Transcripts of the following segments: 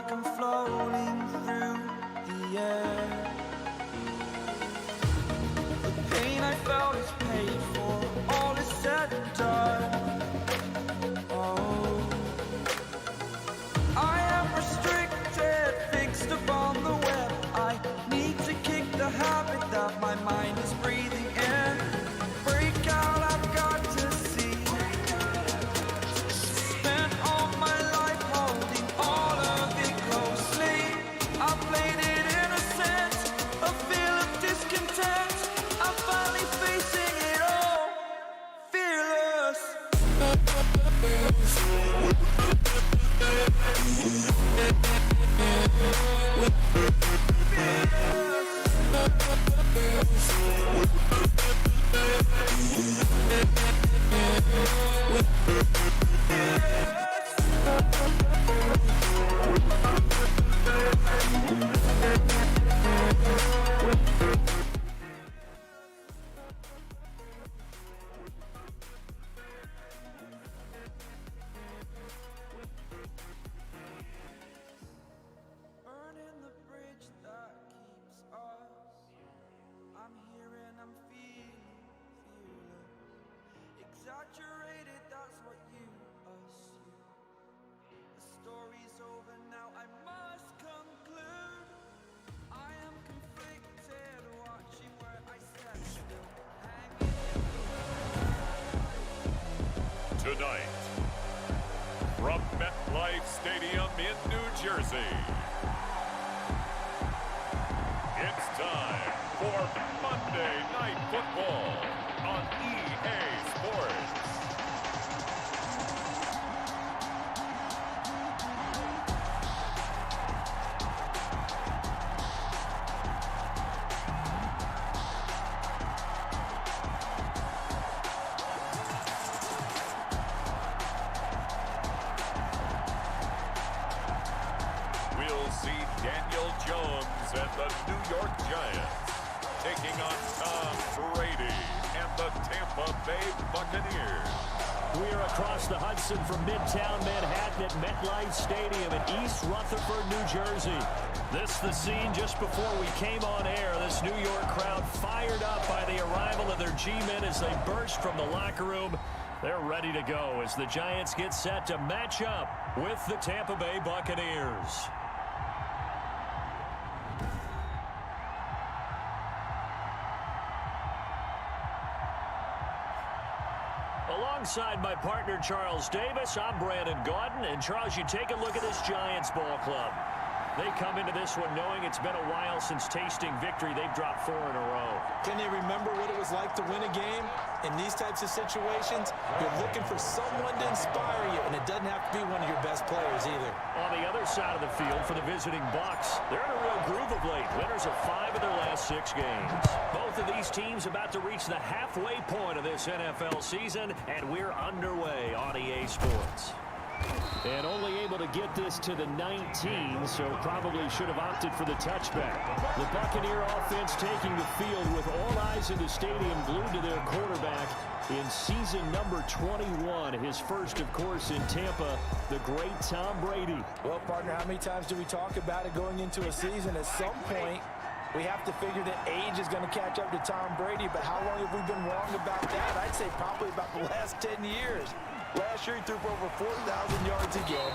like I'm floating through the air. The pain I felt is paid for, all is said and done. Oh, I am restricted, fixed upon the web. I need to kick the habit that my mind is breathing in. Break out, I've got to see. Spent all my life holding all of it closely. I played it innocent, a feel of discontent. I'm finally facing it all, fearless. Burning the bridge that keeps us. I'm here and I'm feeling fearless. Exaggerated, that's what you assume. The story's over now, I must conclude. I am conflicted, watching where I step still, hanging. Tonight, from MetLife Stadium in New Jersey, it's time for Monday Night Football on EA Sports. We'll see Daniel Jones and the New York Giants taking on Tom Brady and the Tampa Bay Buccaneers. We are across the Hudson from Midtown Manhattan at MetLife Stadium in East Rutherford, New Jersey. This the scene just before we came on air. This New York crowd fired up by the arrival of their G-men as they burst from the locker room. They're ready to go as the Giants get set to match up with the Tampa Bay Buccaneers. Alongside my partner, Charles Davis, I'm Brandon Gaudin. And, Charles, you take a look at this Giants ball club. They come into this one knowing it's been a while since tasting victory. They've dropped 4 in a row. Can they remember what it was like to win a game? In these types of situations, you're looking for someone to inspire you, and it doesn't have to be one of your best players either. On the other side of the field for the visiting Bucs, they're in a real groove of late. Winners of 5 of their last 6 games. Both of these teams about to reach the halfway point of this NFL season, and we're underway on EA Sports. And only able to get this to the 19, so probably should have opted for the touchback. The Buccaneer offense taking the field with all eyes in the stadium glued to their quarterback in season number 21. His first, of course, in Tampa, the great Tom Brady. Well, partner, how many times do we talk about it going into a season? At some point, we have to figure that age is going to catch up to Tom Brady, but how long have we been wrong about that? I'd say probably about the last 10 years. Last year, he threw for over 4,000 yards again.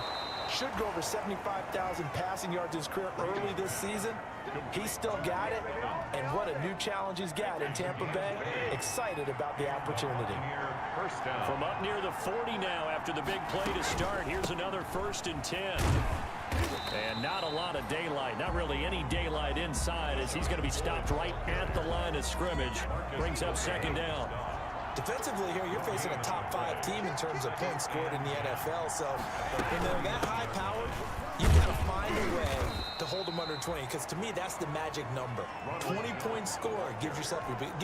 Should go over 75,000 passing yards in his career early this season. He's still got it, and what a new challenge he's got in Tampa Bay. Excited about the opportunity. From up near the 40 now after the big play to start. Here's another 1st and 10. And not a lot of daylight, not really any daylight inside as he's going to be stopped right at the line of scrimmage. Brings up 2nd down. Defensively here, you're facing a top 5 team in terms of points scored in the NFL. So when they're that high powered, you got to find a way to hold them under 20. Because to me, that's the magic number. 20-point score gives yourself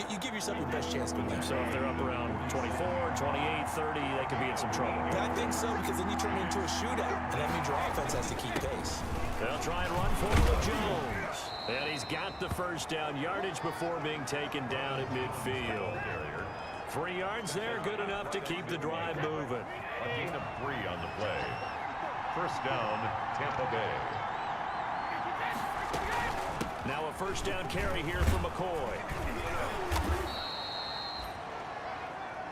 you give yourself your best chance to win. So if they're up around 24, 28, 30, they could be in some trouble. I think so, because then you turn it into a shootout, and that means your offense has to keep pace. They'll try and run for it with Jones. And he's got the 1st down yardage before being taken down at midfield. 3 yards there, good enough to keep the drive moving. A gain of 3 on the play. 1st down, Tampa Bay. Now a first down carry here for McCoy.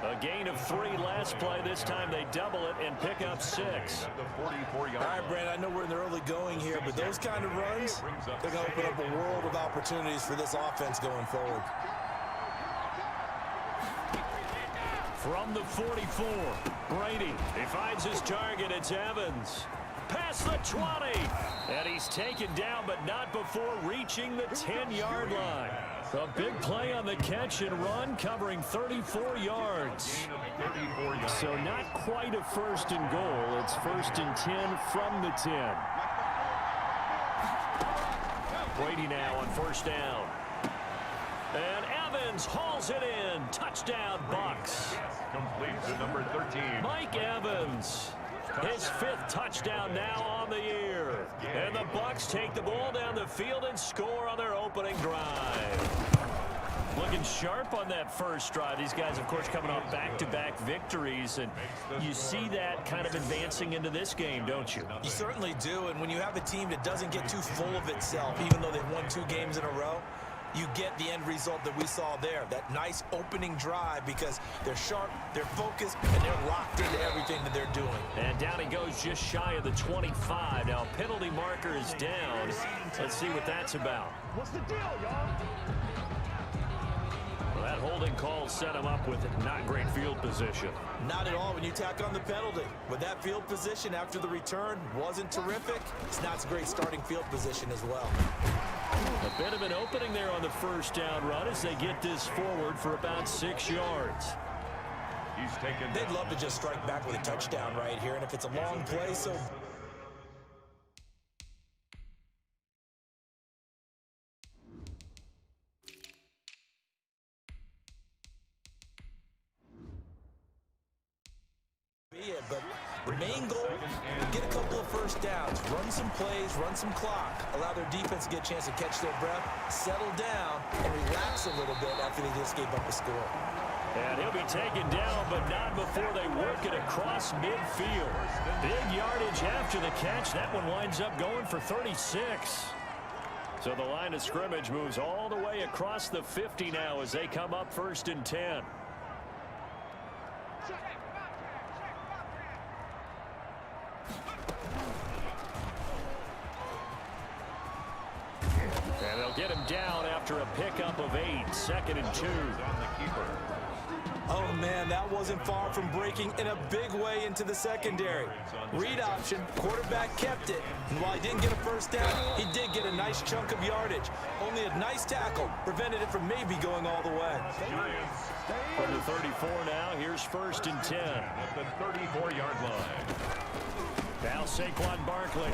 A gain of 3 last play. This time they double it and pick up 6. All right, Brandon, I know we're in the early going here, but those kind of runs, they're going to open up a world of opportunities for this offense going forward. From the 44, Brady. He finds his target. It's Evans. Past the 20. And he's taken down, but not before reaching the 10-yard line. A big play on the catch and run, covering 34 yards. So not quite a first and goal. It's first and 10 from the 10. Brady now on first down. And Evans hauls it in. Touchdown, Bucs. Complete to number 13. Mike Evans. His 5th touchdown now on the year. And the Bucs take the ball down the field and score on their opening drive. Looking sharp on that first drive. These guys, of course, coming off back-to-back victories. And you see that kind of advancing into this game, don't you? You certainly do. And when you have a team that doesn't get too full of itself, even though they've won 2 games in a row, you get the end result that we saw there, that nice opening drive, because they're sharp, they're focused, and they're locked into everything that they're doing. And down he goes just shy of the 25. Now, penalty marker is down. Let's see what that's about. What's the deal, y'all? Well, that holding call set him up with not great field position. Not at all when you tack on the penalty. With that field position after the return wasn't terrific, it's not a great starting field position as well. A bit of an opening there on the first down run as they get this forward for about 6 yards. They'd love to just strike back with a touchdown right here, and if it's a long play, so... But the main goal, get a couple of first downs, run some plays, run some clock, allow their defense to get a chance to catch their breath, settle down, and relax a little bit after they just gave up a score. And he'll be taken down, but not before they work it across midfield. Big yardage after the catch. That one winds up going for 36. So the line of scrimmage moves all the way across the 50 now as they come up first and 10. And they'll get him down after a pickup of 8, 2nd and 2. Oh, man, that wasn't far from breaking in a big way into the secondary. Read option, quarterback kept it. And while he didn't get a first down, he did get a nice chunk of yardage. Only a nice tackle prevented it from maybe going all the way. From the 34 now, here's first and 10. At the 34-yard line. Now Saquon Barkley.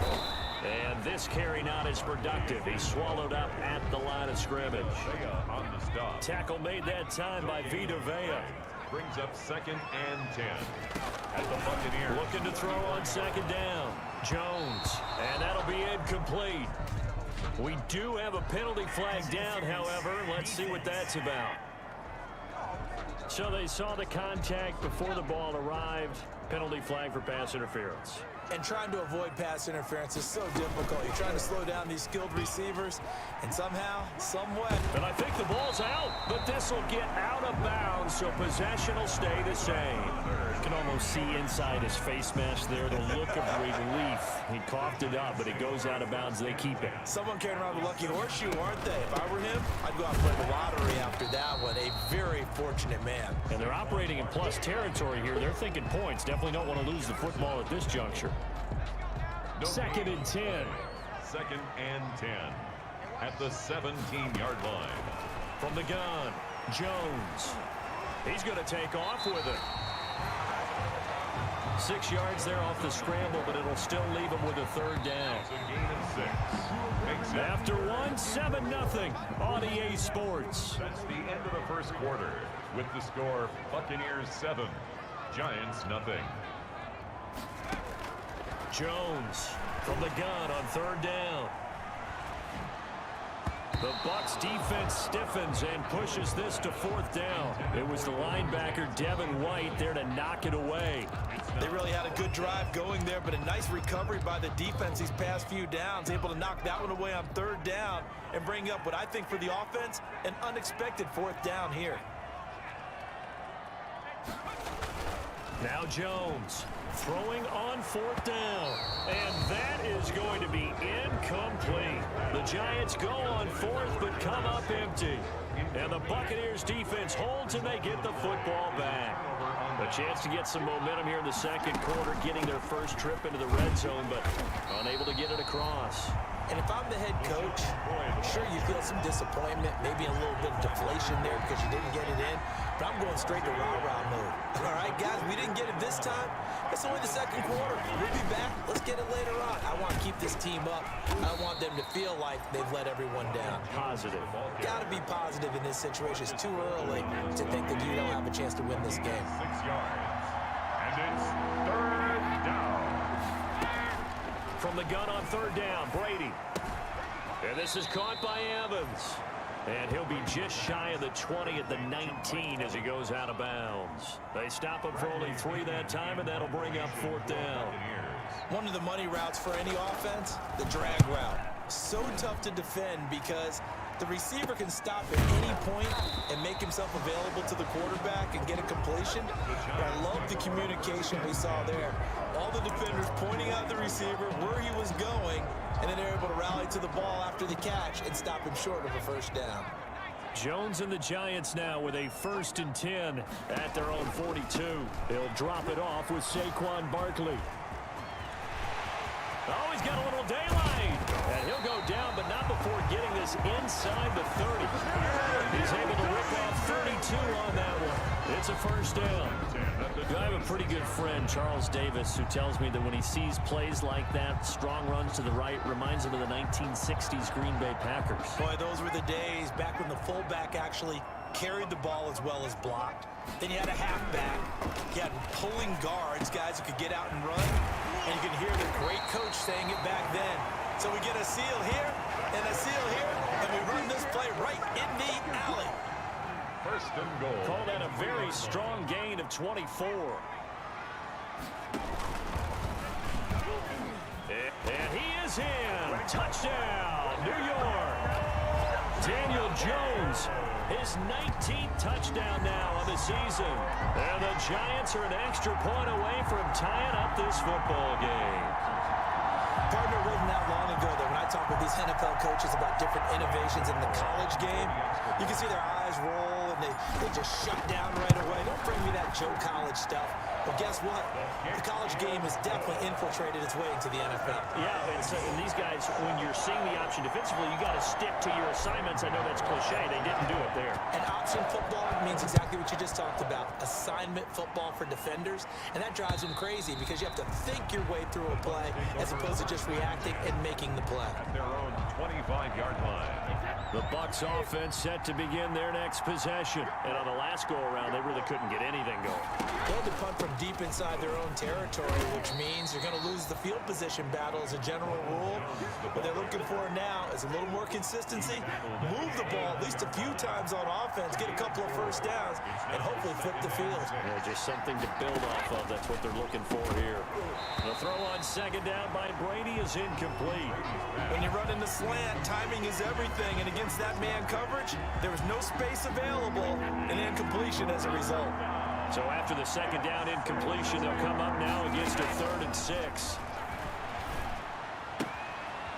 And this carry not as productive. He's swallowed up at the line of scrimmage. On the stop. Tackle made that time by Vita Vea. Brings up 2nd and 10. At the Buccaneers. Looking to throw on 2nd down. Jones. And that'll be incomplete. We do have a penalty flag down, however. Let's see what that's about. So they saw the contact before the ball arrived. Penalty flag for pass interference. And trying to avoid pass interference is so difficult. You're trying to slow down these skilled receivers, and somehow, some way. And I think the ball's out, but this will get out of bounds, so possession will stay the same. You can almost see inside his face mask there the look of relief. He coughed it up, but it goes out of bounds. They keep it. Someone carrying around the lucky horseshoe, aren't they? If I were him, I'd go out and play the lottery after that one. A very fortunate man. And they're operating in plus territory here. They're thinking points. Definitely don't want to lose the football at this juncture. 2nd and 10. 2nd and 10. At the 17-yard line. From the gun, Jones. He's going to take off with it. 6 yards there off the scramble, but it'll still leave him with a 3rd down. It's a gain of 6. After 7-0 on EA Sports. That's the end of the first quarter with the score Buccaneers 7, Giants 0. Jones from the gun on 3rd down. The Bucs defense stiffens and pushes this to 4th down. It was the linebacker Devin White there to knock it away. They really had a good drive going there, but a nice recovery by the defense these past few downs, able to knock that one away on third down and bring up what I think for the offense, an unexpected fourth down here. Now Jones throwing on fourth down, and that is going to be incomplete. The Giants go on fourth but come up empty, and the Buccaneers defense holds and they get the football back. A chance to get some momentum here in the second quarter, getting their first trip into the red zone, but unable to get it across. And if I'm the head coach, sure you feel some disappointment, maybe a little bit of deflation there because you didn't get it in, but I'm going straight to rah-rah mode. All right, guys, we didn't get it this time. It's only the second quarter. We'll be back. Let's get it later on. I want to keep this team up. I don't want them to feel like they've let everyone down. Positive. Got to be positive in this situation. It's too early to think that you don't have a chance to win this game. 6 yards. And it's third down. From the gun on third down, Brady. And this is caught by Evans. And he'll be just shy of the 20 at the 19 as he goes out of bounds. They stop him for only 3 that time, and that'll bring up fourth down. One of the money routes for any offense, the drag route. So tough to defend because the receiver can stop at any point and make himself available to the quarterback and get a completion. But I love the communication we saw there. All the defenders pointing out the receiver where he was going, and then they're able to rally to the ball after the catch and stop him short of a first down. Jones and the Giants now with a 1st and 10 at their own 42. He'll drop it off with Saquon Barkley. Oh, he's got a little daylight. And he'll go down, but not before getting this inside the 30. He's able to rip off 32 on that one. It's a first down. I have a pretty good friend, Charles Davis, who tells me that when he sees plays like that, strong runs to the right, reminds him of the 1960s Green Bay Packers. Boy, those were the days back when the fullback actually carried the ball as well as blocked. Then you had a halfback. You had pulling guards, guys who could get out and run. And you can hear the great coach saying it back then. So we get a seal here and a seal here, and we run this play right in the alley. First and goal. Call that a very strong gain of 24. And he is in. Touchdown, New York. Daniel Jones, his 19th touchdown now of the season. And the Giants are an extra point away from tying up this football game. Partner written out long ago that when I talk with these NFL coaches about different innovations in the college game, you can see their eyes roll and they just shut down right away. Don't bring me that Joe College stuff. But guess what? The college game has definitely infiltrated its way into the NFL. Yeah, and these guys, when you're seeing the option defensively, you got to stick to your assignments. I know that's cliche. They didn't do it there. And option football means exactly what you just talked about. Assignment football for defenders. And that drives them crazy because you have to think your way through a play as opposed to just reacting and making the play. At their own 25-yard line. The Bucs offense set to begin their next possession. And on the last go-around, they really couldn't get anything going. They had to punt from deep inside their own territory, which means you're going to lose the field position battle as a general rule. What they're looking for now is a little more consistency, move the ball at least a few times on offense, get a couple of first downs, and hopefully flip the field. Yeah, just something to build off of. That's what they're looking for here. The throw on second down by Brady is incomplete. When you run in the slant, timing is everything, and against that man coverage, there was no space available, and incompletion as a result. So after the second down incompletion, they'll come up now against a 3rd and 6.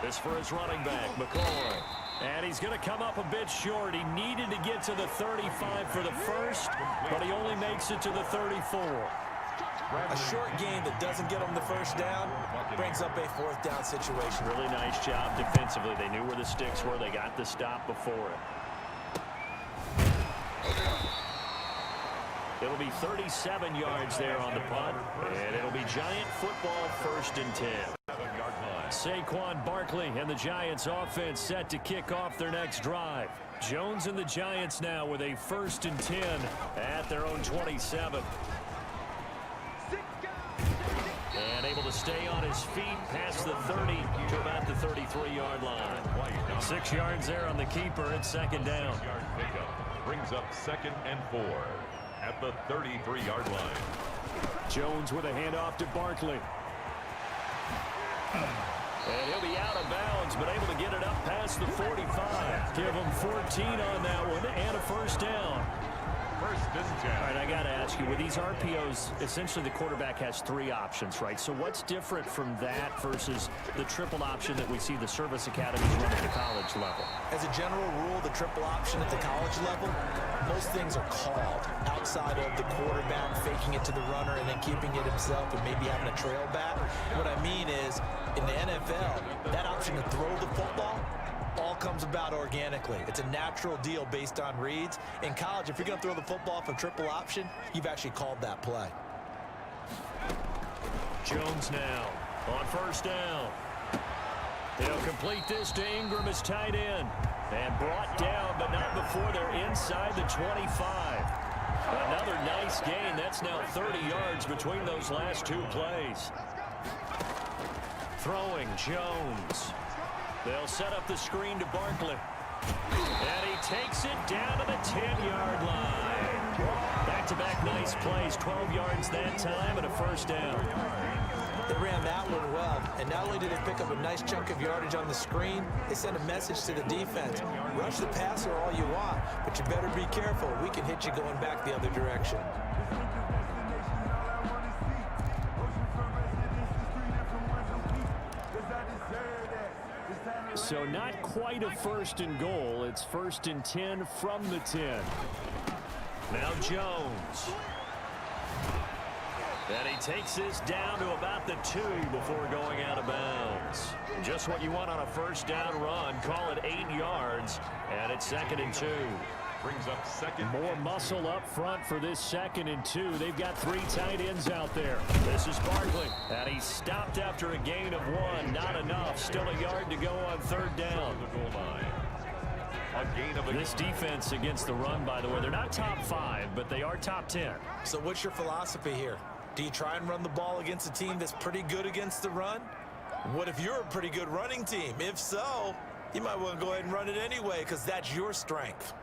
This for his running back, McCoy. And he's going to come up a bit short. He needed to get to the 35 for the first, but he only makes it to the 34. A short game that doesn't get him the first down brings up a 4th down situation. Really nice job defensively. They knew where the sticks were. They got the stop before it. It'll be 37 yards there on the punt, and it'll be Giant football 1st and 10. Saquon Barkley and the Giants offense set to kick off their next drive. Jones and the Giants now with a 1st and 10 at their own 27. And able to stay on his feet past the 30 to about the 33-yard line. 6 yards there on the keeper at second down. Brings up 2nd and 4 at the 33-yard line. Jones with a handoff to Barkley. And he'll be out of bounds, but able to get it up past the 45. Give him 14 on that one and a first down. First and 10. All right, I got to ask you, with these RPOs, essentially the quarterback has 3 options, right? So what's different from that versus the triple option that we see the service academies run at the college level? As a general rule, the triple option at the college level, most things are called outside of the quarterback faking it to the runner and then keeping it himself and maybe having a trail back. What I mean is, in the NFL, that option to throw the football all comes about organically. It's a natural deal based on reads. In college, if you're going to throw the football off a triple option, you've actually called that play. Jones now on first down. He'll complete this to Ingram as tight end. And brought down, but not before they're inside the 25. Another nice gain. That's now 30 yards between those last 2 plays. Throwing Jones. They'll set up the screen to Barkley. And he takes it down to the 10-yard line. Back-to-back nice plays. 12 yards that time and a first down. They ran that one well, and not only did they pick up a nice chunk of yardage on the screen, they sent a message to the defense. Rush the passer all you want, but you better be careful. We can hit you going back the other direction. So not quite a first and goal. It's first and 10 from the 10. Now Jones. And he takes this down to about the 2 before going out of bounds. Just what you want on a first down run. Call it 8 yards. And it's 2nd and 2. Brings up second. More muscle up front for this 2nd and 2. They've got 3 tight ends out there. This is Barkley. And he stopped after a gain of 1. Not enough. Still a yard to go on 3rd down. The goal line. This defense against the run, by the way, they're not top 5, but they are top 10. So what's your philosophy here? Do you try and run the ball against a team that's pretty good against the run? What if you're a pretty good running team? If so, you might want to go ahead and run it anyway because that's your strength.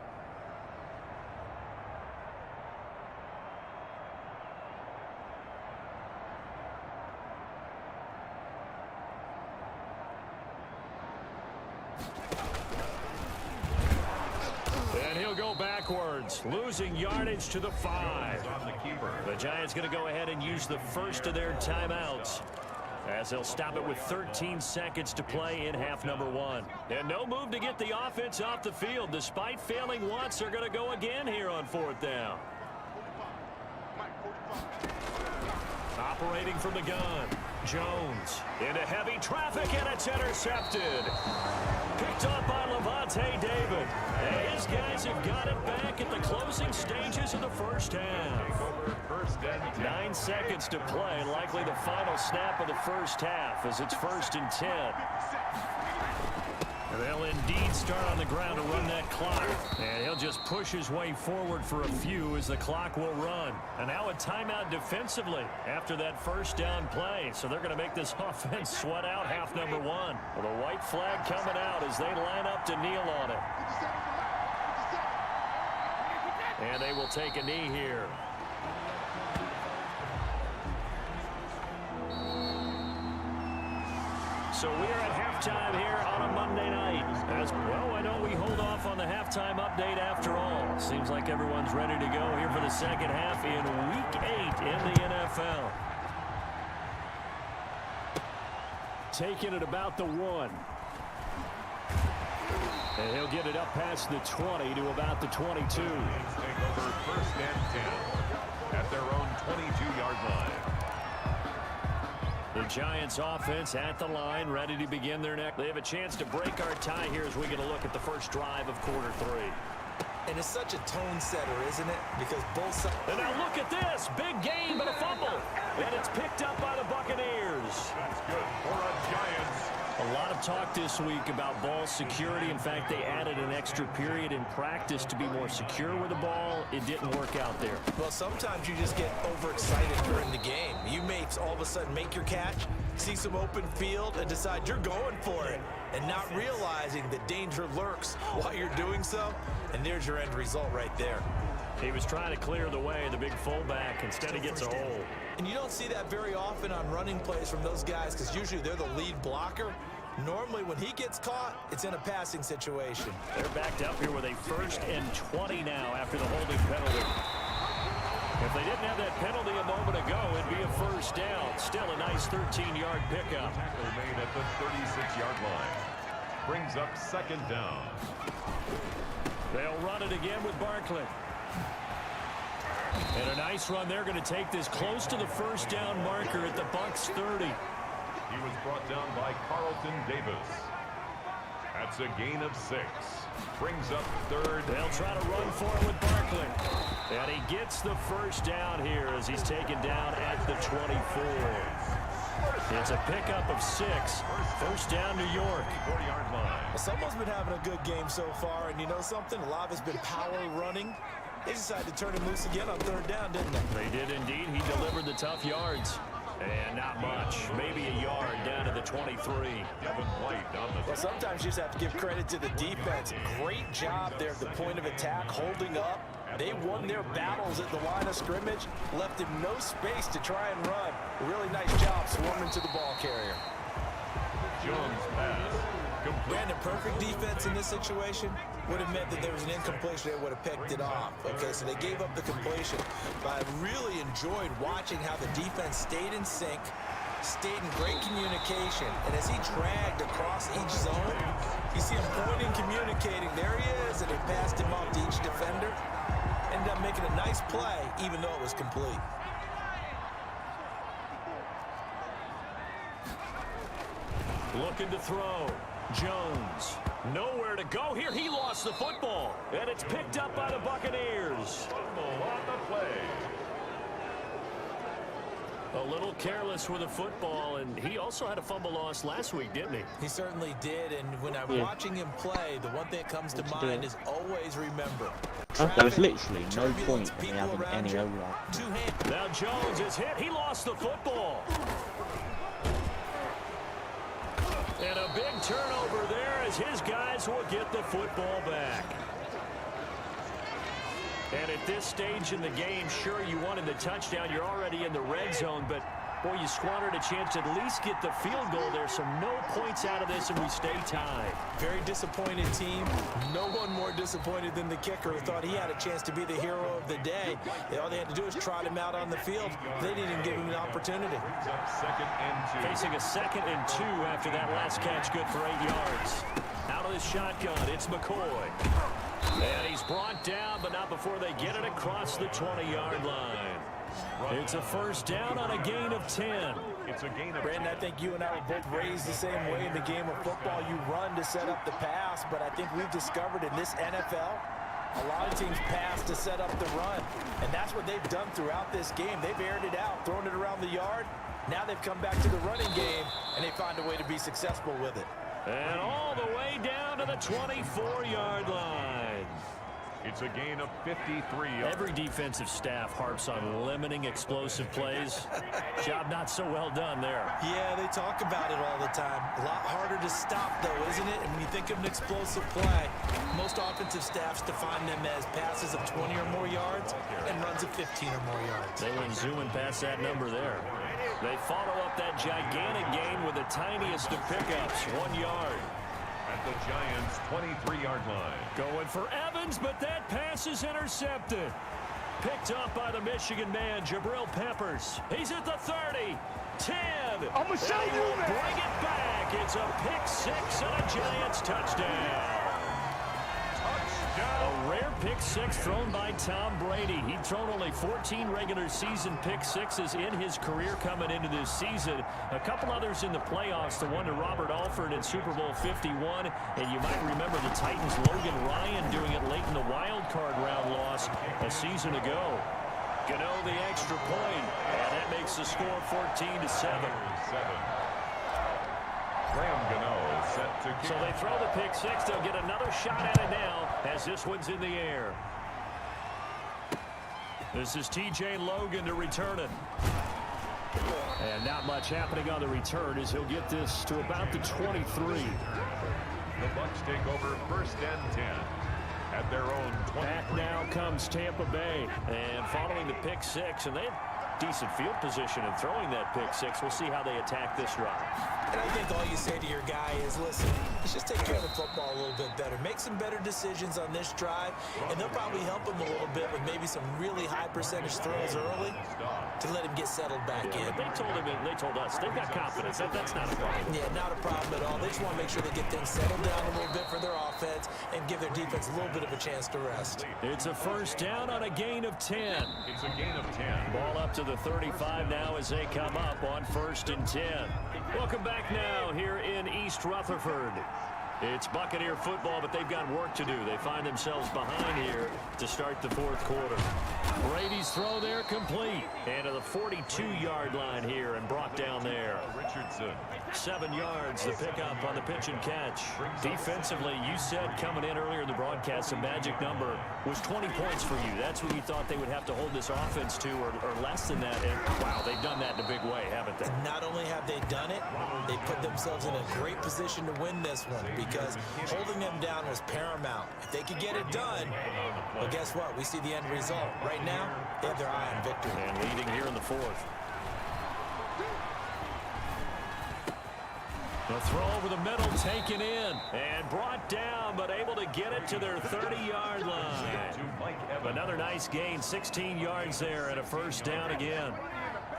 And he'll go backwards, losing yardage to the 5. The Giants going to go ahead and use the first of their timeouts as they'll stop it with 13 seconds to play in half number 1. And no move to get the offense off the field. Despite failing once, they're going to go again here on 4th down. Operating from the gun, Jones into heavy traffic, and it's intercepted. Picked up by Levante David. And his guys have got it back at the closing stages of the first half. 9 seconds to play, likely the final snap of the first half as it's 1st and 10. And they'll indeed start on the ground to run that clock. And he'll just push his way forward for a few as the clock will run. And now a timeout defensively after that first down play. So they're going to make this offense sweat out half number 1. Well, the white flag coming out as they line up to kneel on it. And they will take a knee here. So we are at halftime here on a Monday night. As well, why don't we hold off on the halftime update after all? Seems like everyone's ready to go here for the second half in Week 8 in the NFL. Taking it about the 1. And he'll get it up past the 20 to about the 22. Take over 1st and 10 at their own 22-yard line. The Giants offense at the line, ready to begin their next. They have a chance to break our tie here as we get a look at the first drive of quarter 3. And it's such a tone setter, isn't it? Because both sides. And now look at this. Big gain, but a fumble. And it's picked up by the Buccaneers. That's good for a Giants. A lot of talk this week about ball security. In fact, they added an extra period in practice to be more secure with the ball. It didn't work out there. Well, sometimes you just get overexcited during the game. You may all of a sudden make your catch, see some open field, and decide you're going for it, and not realizing that danger lurks while you're doing so. And there's your end result right there. He was trying to clear the way, the big fullback. Instead, he gets a hole. And you don't see that very often on running plays from those guys because usually they're the lead blocker. Normally, when he gets caught, it's in a passing situation. They're backed up here with a 1st and 20 now after the holding penalty. If they didn't have that penalty a moment ago, it'd be a 1st down. Still a nice 13-yard pickup. Tackle made at the 36-yard line. Brings up 2nd down. They'll run it again with Barkley. And a nice run. They're going to take this close to the 1st down marker at the Bucs 30. He was brought down by Carlton Davis. That's a gain of 6. Brings up 3rd. They'll try to run for it with Barkley. And he gets the 1st down here as he's taken down at the 24. It's a pickup of 6. 1st down, New York. 40-yard line. Someone's been having a good game so far, and you know something? A lot of it's been power running. They decided to turn him loose again on 3rd down, didn't they? They did indeed. He delivered the tough yards. And not much. Maybe a yard down to the 23. Devin White on the... Well, sometimes you just have to give credit to the defense. Great job there at the point of attack, holding up. They won their battles at the line of scrimmage, left him no space to try and run. A really nice job swarming to the ball carrier. Jones pass. Brandon, perfect defense in this situation would have meant that there was an incompletion. They would have picked it off. Okay, so they gave up the completion. But I really enjoyed watching how the defense stayed in sync, stayed in great communication. And as he dragged across each zone, you see him pointing, communicating. There he is, and he passed him off to each defender. Ended up making a nice play, even though it was complete. Looking to throw. Jones. Nowhere to go here. He lost the football. And it's picked up by the Buccaneers. Fumble on the play. A little careless with the football, and he also had a fumble loss last week, didn't he? He certainly did, and when I'm watching him play, the one thing that comes to mind is always remember. There was literally no point in me having any O-line. Now Jones is hit. He lost the football. And a big turnover there as his guys will get the football back. And at this stage in the game, sure, you wanted the touchdown. You're already in the red zone, but, boy, you squandered a chance to at least get the field goal there. So no points out of this, and we stay tied. Very disappointed team. No one more disappointed than the kicker who thought he had a chance to be the hero of the day. All they had to do was trot him out on the field. They didn't even give him an opportunity. Second and 2. Facing a 2nd and 2 after that last catch, good for 8 yards. Out of the shotgun, it's McCoy. And he's brought down, but not before they get it across the 20-yard line. It's a 1st down on a gain of 10. It's a gain of Brandon, I think you and I were both raised the same way in the game of football. You run to set up the pass, but I think we've discovered in this NFL, a lot of teams pass to set up the run. And that's what they've done throughout this game. They've aired it out, thrown it around the yard. Now they've come back to the running game, and they find a way to be successful with it. And all the way down to the 24-yard line. It's a gain of 53. Every defensive staff harps on limiting explosive plays. Job not so well done there. Yeah, they talk about it all the time. A lot harder to stop, though, isn't it? And when you think of an explosive play, most offensive staffs define them as passes of 20 or more yards and runs of 15 or more yards. They went zooming past that number there. They follow up that gigantic gain with the tiniest of pickups, 1 yard. At the Giants' 23-yard line. Going for Evans, but that pass is intercepted. Picked up by the Michigan man, Jabril Peppers. He's at the 30, 10. I'm going to show you, man. Bring it back. It's a pick 6 and a Giants touchdown. A rare pick 6 thrown by Tom Brady. He'd thrown only 14 regular season pick 6s in his career coming into this season. A couple others in the playoffs, the one to Robert Alford in Super Bowl 51. And you might remember the Titans' Logan Ryan doing it late in the wild card round loss a season ago. Gano the extra point, and that makes the score 14-7. Graham Gano is set to kick. So they throw the pick 6. They'll get another shot at it now as this one's in the air. This is T.J. Logan to return it. And not much happening on the return as he'll get this to about the 23. The Bucs take over 1st and 10 at their own 20. Back now comes Tampa Bay. And following the pick six, and they had decent field position in throwing that pick six. We'll see how they attack this drive. And I think all you say to your guy is, listen, let's just take care of the football a little bit better. Make some better decisions on this drive, and they'll probably help him a little bit with maybe some really high percentage throws early to let him get settled back in. But they told us they've got confidence. That's not a problem. Yeah, not a problem at all. They just want to make sure they get things settled down a little bit for their offense and give their defense a little bit of a chance to rest. It's a first down on a gain of 10. It's a gain of 10. Ball up to the 35 now as they come up on 1st and 10. Welcome back now here in East Rutherford. It's Buccaneer football, but they've got work to do. They find themselves behind here to start the 4th quarter. Brady's throw there complete. And to the 42-yard line here and brought down there. Richardson. 7 yards, the pickup on the pitch and catch. Defensively, you said coming in earlier in the broadcast, the magic number was 20 points for you. That's what you thought they would have to hold this offense to, or less than that. And, wow, they've done that in a big way, haven't they? Not only have they done it, they put themselves in a great position to win this one because holding them down was paramount. If they could get it done, well, guess what? We see the end result. Right now, they have their eye on victory. And leading here in the 4th. The throw over the middle, taken in, and brought down, but able to get it to their 30-yard line. Another nice gain, 16 yards there, and a first down again.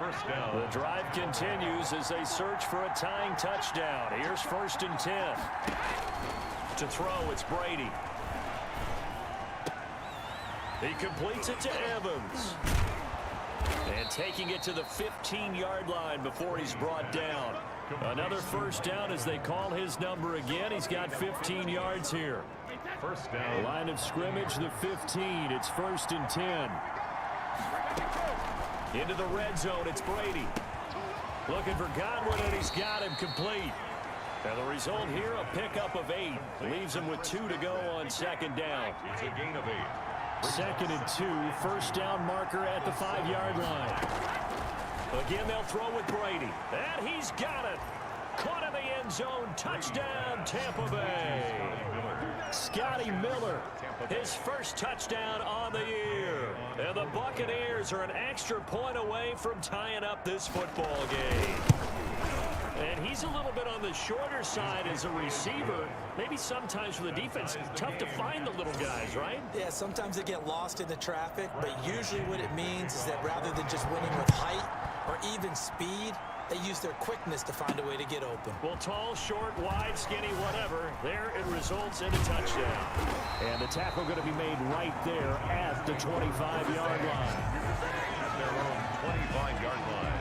First down. The drive continues as they search for a tying touchdown. Here's 1st and 10. To throw, it's Brady. He completes it to Evans. And taking it to the 15-yard line before he's brought down. Another first down as they call his number again. He's got 15 yards here. First down. Line of scrimmage, the 15. It's 1st and 10. Into the red zone, it's Brady. Looking for Godwin, and he's got him complete. And the result here, a pickup of 8. Leaves him with 2 to go on 2nd down. It's a gain of 8. 2nd and 2, first down marker at the 5-yard line. Again, they'll throw with Brady. And he's got it. Caught in the end zone. Touchdown, Tampa Bay. Scotty Miller, his first touchdown on the year. And the Buccaneers are an extra point away from tying up this football game. And he's a little bit on the shorter side as a receiver. Maybe sometimes for the defense, tough to find the little guys, right? Yeah, sometimes they get lost in the traffic, but usually what it means is that rather than just winning with height or even speed, they use their quickness to find a way to get open. Well, tall, short, wide, skinny, whatever, there it results in a touchdown. And the tackle going to be made right there at the 25-yard line. At their own 25-yard line.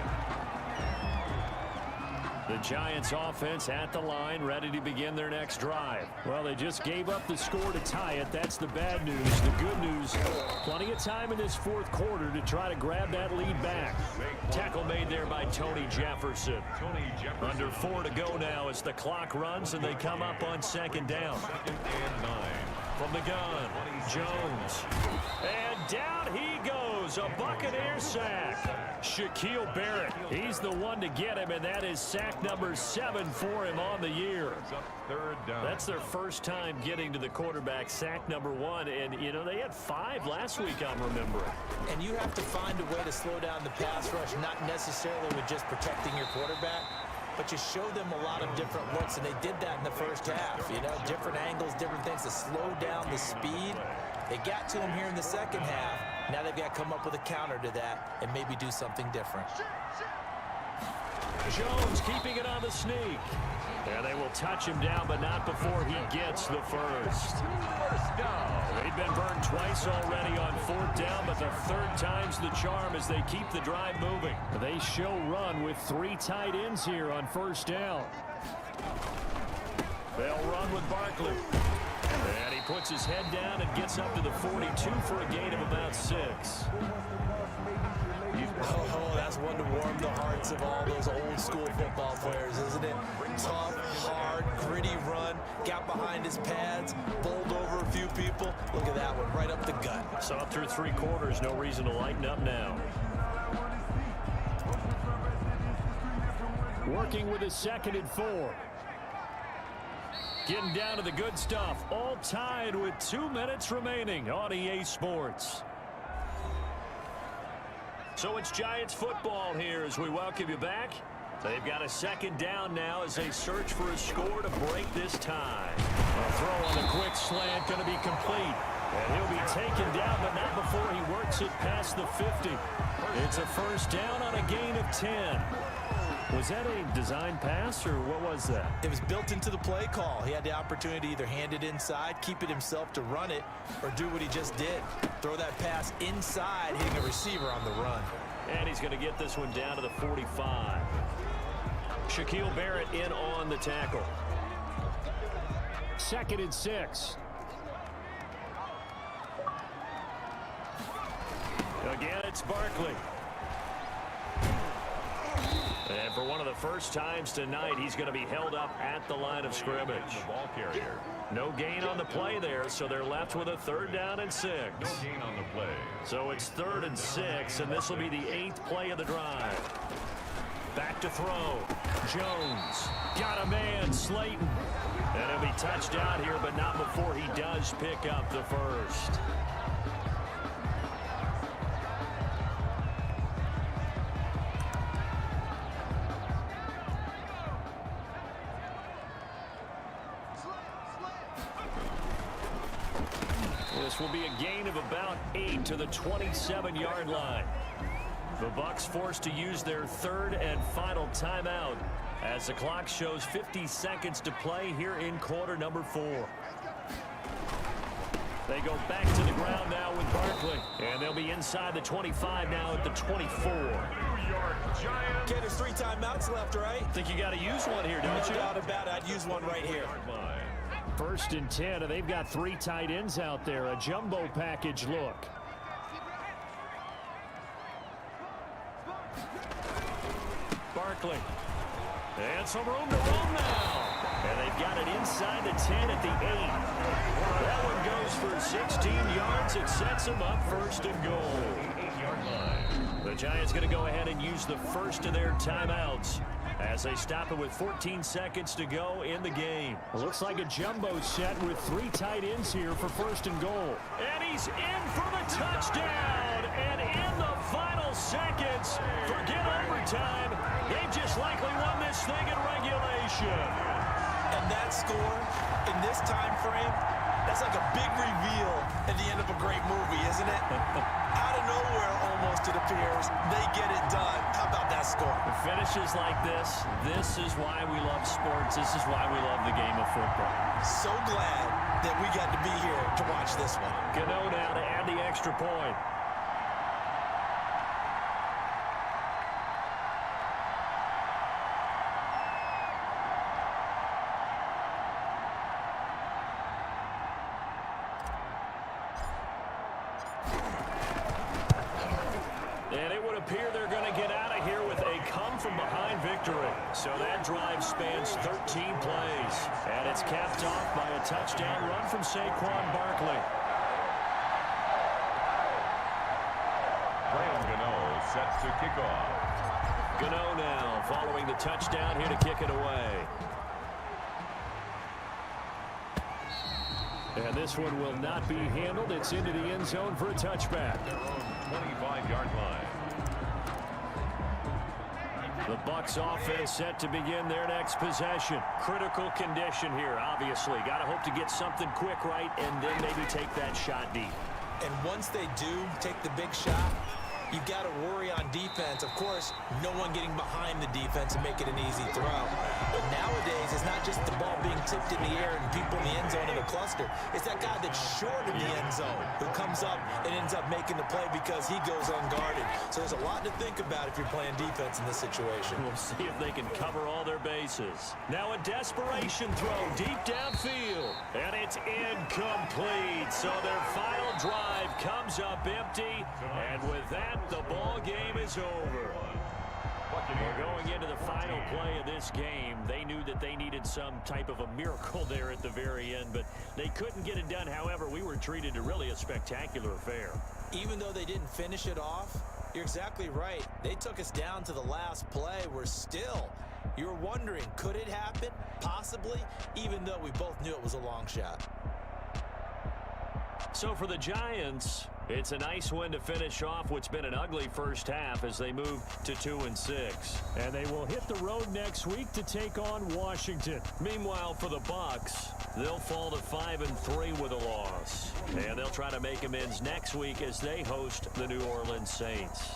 The Giants offense at the line, ready to begin their next drive. Well, they just gave up the score to tie it. That's the bad news. The good news, plenty of time in this 4th quarter to try to grab that lead back. Tackle made there by Tony Jefferson. Under 4 to go now as the clock runs and they come up on 2nd down. 2nd and 9. From the gun, Jones. And down he goes, a Buccaneer sack. Shaquille Barrett, he's the one to get him, and that is sack number 7 for him on the year. 3rd down. That's their first time getting to the quarterback, sack number 1. And, you know, they had 5 last week, I'm remembering. And you have to find a way to slow down the pass rush, not necessarily with just protecting your quarterback, but you show them a lot of different looks, and they did that in the first half. You know, different angles, different things to slow down the speed. They got to him here in the second half. Now they've got to come up with a counter to that and maybe do something different. Jones keeping it on the sneak. And they will touch him down, but not before he gets the first. First down. They've been burned twice already on 4th down, but the 3rd time's the charm as they keep the drive moving. They show run with 3 tight ends here on 1st down. They'll run with Barkley. And he puts his head down and gets up to the 42 for a gain of about 6. Oh, that's one to warm the hearts of all those old school football players, isn't it? Tough, hard, gritty run, got behind his pads, bowled over a few people. Look at that one, right up the gut. So up through 3 quarters, no reason to lighten up now. Working with his 2nd and 4. Getting down to the good stuff. All tied with 2 minutes remaining on EA Sports. So it's Giants football here as we welcome you back. They've got a second down now as they search for a score to break this tie. A throw on the quick slant going to be complete. And he'll be taken down, but not before he works it past the 50. It's a first down on a gain of 10. Was that a design pass, or what was that? It was built into the play call. He had the opportunity to either hand it inside, keep it himself to run it, or do what he just did. Throw that pass inside, hitting a receiver on the run. And he's going to get this one down to the 45. Shaquille Barrett in on the tackle. 2nd and 6. Again, it's Barkley. And for one of the first times tonight, he's going to be held up at the line of scrimmage. The ball carrier. No gain on the play there, so they're left with a 3rd down and 6. No gain on the play. So it's 3rd and 6, and this will be the 8th play of the drive. Back to throw. Jones. Got a man, Slayton. And he'll be touched out here, but not before he does pick up the first. This will be a gain of about 8 to the 27-yard line. The Bucs forced to use their 3rd and final timeout as the clock shows 50 seconds to play here in quarter number 4. They go back to the ground now with Barkley, and they'll be inside the 25 now at the 24. New York Giants. Okay, there's 3 timeouts left, right? Think you got to use one here, don't you? No doubt about it. I'd use one right here. 1st and 10, and they've got 3 tight ends out there. A jumbo package look. Barkley. And some room to run now. And they've got it inside the 10 at the 8. That one goes for 16 yards. It sets them up 1st and goal. 8-yard line. The Giants going to go ahead and use the first of their timeouts as they stop it with 14 seconds to go in the game. It looks like a jumbo set with 3 tight ends here for 1st and goal. And he's in for the touchdown. And in the final seconds, forget overtime. They've just likely won this thing in regulation. And that score in this time frame, that's like a big reveal at the end of a great movie, isn't it? Out of nowhere, almost, it appears, they get it done. How about that score? The finishes like this is why we love sports. This is why we love the game of football. So glad that we got to be here to watch this one. Gano now to add the extra point. And it would appear they're going to get out of here with a come-from-behind victory. So that drive spans 13 plays. And it's capped off by a touchdown run from Saquon Barkley. Graham Gano set to kick off. Gano now following the touchdown here to kick it away. And this one will not be handled. It's into the end zone for a touchback. Their own 25-yard line. The Bucs offense set to begin their next possession. Critical condition here, obviously. Got to hope to get something quick right and then maybe take that shot deep. And once they do take the big shot, you've got to worry on defense. Of course, no one getting behind the defense and make it an easy throw. But nowadays, it's not just the ball being tipped in the air and people in the end zone in a cluster. It's that guy that's short of the end zone who comes up and ends up making the play because he goes unguarded. So there's a lot to think about if you're playing defense in this situation. We'll see if they can cover all their bases. Now a desperation throw deep downfield. And it's incomplete. So their final drive comes up empty. And with that, the ball game is over. We're going into the final play of this game. They knew that they needed some type of a miracle there at the very end, but they couldn't get it done. However, we were treated to really a spectacular affair. Even though they didn't finish it off, You're exactly right. They took us down to the last play. You're wondering, could it happen? Possibly, even though we both knew it was a long shot. So for the Giants, it's a nice win to finish off what's been an ugly first half as they move to 2-6. And they will hit the road next week to take on Washington. Meanwhile, for the Bucs, they'll fall to 5-3 with a loss. And they'll try to make amends next week as they host the New Orleans Saints.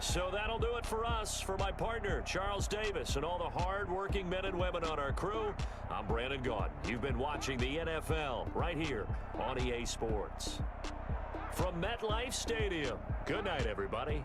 So that'll do it for us. For my partner, Charles Davis, and all the hard-working men and women on our crew, I'm Brandon Gaudin. You've been watching the NFL right here on EA Sports. From MetLife Stadium, good night, everybody.